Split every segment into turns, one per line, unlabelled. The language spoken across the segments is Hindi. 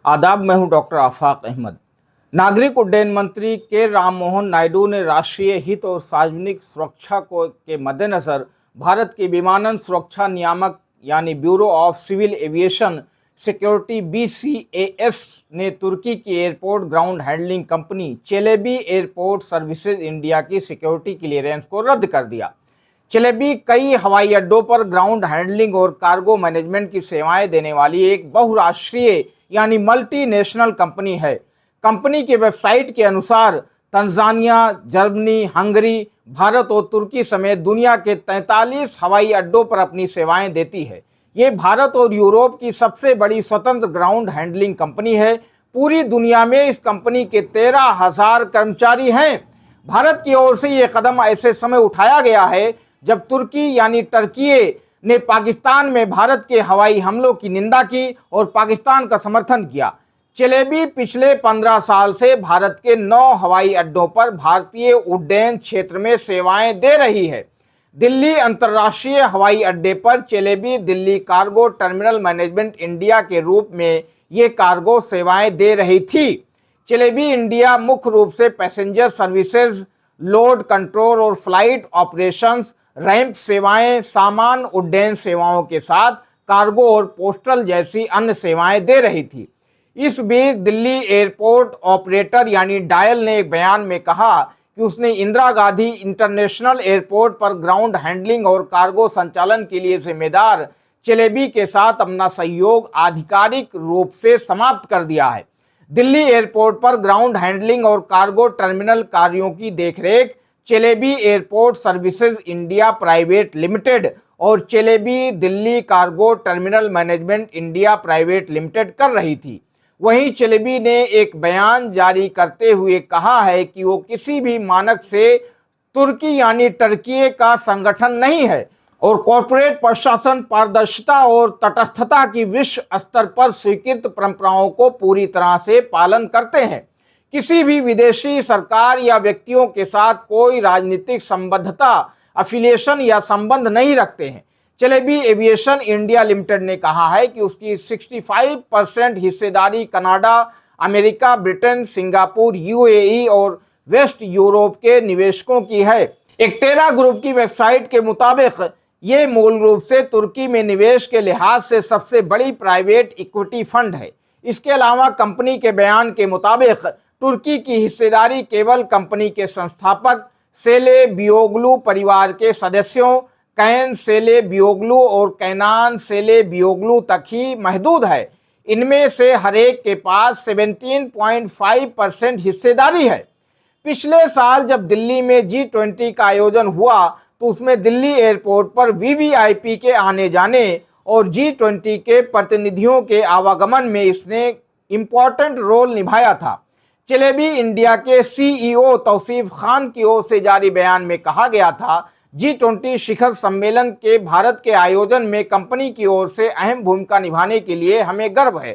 आदाब, मैं हूं डॉक्टर आफाक अहमद। नागरिक उड्डयन मंत्री के राम मोहन नायडू ने राष्ट्रीय हित और सार्वजनिक सुरक्षा को के मद्देनजर भारत के विमानन सुरक्षा नियामक यानी bureau of civil aviation security BCAS ने तुर्की की airport ground handling company Celebi airport services India की सिक्योरिटी क्लियरेंस को रद्द कर दिया। चेलेबी कई हवाई अड्डों पर ग्राउंड हैंडलिंग और कार्गो मैनेजमेंट की सेवाएं देने वाली एक बहुराष्ट्रीय यानी मल्टीनेशनल कंपनी है। कंपनी के वेबसाइट के अनुसार तंजानिया, जर्मनी, हंगरी, भारत और तुर्की समेत दुनिया के 43 हवाई अड्डों पर अपनी सेवाएं देती है। ये भारत और यूरोप की सबसे बड़ी स्वतंत्र ग्राउंड हैंडलिंग कंपनी है। पूरी दुनिया में इस कंपनी के 13,000 कर्मचारी हैं। भारत की ओर से ये कदम ऐसे समय उठाया गया है जब तुर्की यानी टर्की ने पाकिस्तान में भारत के हवाई हमलों की निंदा की और पाकिस्तान का समर्थन किया। चेलेबी पिछले 15 साल से भारत के 9 हवाई अड्डों पर भारतीय उड्डयन क्षेत्र में सेवाएं दे रही है। दिल्ली अंतर्राष्ट्रीय हवाई अड्डे पर Celebi Delhi cargo terminal management India के रूप में ये कार्गो सेवाएं दे रही थी। चेलेबी इंडिया मुख्य रूप से पैसेंजर सर्विसेज, लोड कंट्रोल और फ्लाइट ऑपरेशंस, रैंप सेवाएं, सामान उड्डयन सेवाओं के साथ कार्गो और पोस्टल जैसी अन्य सेवाएं दे रही थी। इस बीच दिल्ली एयरपोर्ट ऑपरेटर यानी डायल ने एक बयान में कहा कि उसने इंदिरा गांधी इंटरनेशनल एयरपोर्ट पर ग्राउंड हैंडलिंग और कार्गो संचालन के लिए जिम्मेदार चेलेबी के साथ अपना सहयोग आधिकारिक रूप से समाप्त कर दिया है। दिल्ली एयरपोर्ट पर ग्राउंड हैंडलिंग और कार्गो टर्मिनल कार्यों की देखरेख Celebi airport services India private limited और Celebi Delhi cargo terminal management India private limited कर रही थी। वहीं चेलेबी ने एक बयान जारी करते हुए कहा है कि वो किसी भी मानक से तुर्की यानी टर्की का संगठन नहीं है और कॉरपोरेट प्रशासन पारदर्शिता और तटस्थता की विश्व स्तर पर स्वीकृत परंपराओं को पूरी तरह से पालन करते हैं। किसी भी विदेशी सरकार या व्यक्तियों के साथ कोई राजनीतिक संबद्धता, अफिलिएशन या संबंध नहीं रखते हैं। चेलेबी एविएशन इंडिया लिमिटेड ने कहा है कि उसकी 65% हिस्सेदारी Canada, America, Britain, Singapore, UAE और वेस्ट यूरोप के निवेशकों की है। एक्टेरा ग्रुप की वेबसाइट के मुताबिक ये मूल रूप से तुर्की में निवेश के लिहाज से सबसे बड़ी प्राइवेट इक्विटी फंड है। इसके अलावा कंपनी के बयान के मुताबिक तुर्की की हिस्सेदारी केवल कंपनी के संस्थापक सेले बियोगलू परिवार के सदस्यों कैन सेले बियोगलू और कैनान सेले बियोगलू तक ही महदूद है। इनमें से हर एक के पास 17.5% हिस्सेदारी है। पिछले साल जब दिल्ली में G20 का आयोजन हुआ तो उसमें दिल्ली एयरपोर्ट पर VVIP के आने जाने और G20 के प्रतिनिधियों के आवागमन में इसने इम्पोर्टेंट रोल निभाया था। चेलेबी इंडिया के CEO तौसीफ खान की ओर से जारी बयान में कहा गया था, G20 शिखर सम्मेलन के भारत के आयोजन में कंपनी की ओर से अहम भूमिका निभाने के लिए हमें गर्व है।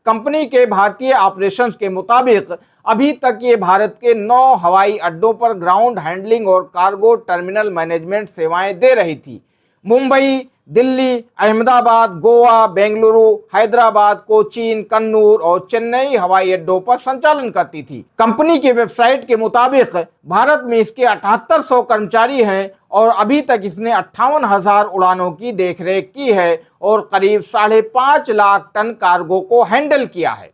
कंपनी के भारतीय ऑपरेशंस के मुताबिक अभी तक ये भारत के 9 हवाई अड्डों पर ग्राउंड हैंडलिंग और कार्गो टर्मिनल मैनेजमेंट सेवाएं दे रही थी। मुंबई, दिल्ली, अहमदाबाद, गोवा, बेंगलुरु, हैदराबाद, कोचीन, कन्नूर और चेन्नई हवाई अड्डों पर संचालन करती थी। कंपनी की वेबसाइट के मुताबिक भारत में इसके 7800 कर्मचारी हैं और अभी तक इसने 58,000 उड़ानों की देखरेख की है और करीब 5.5 लाख टन कार्गो को हैंडल किया है।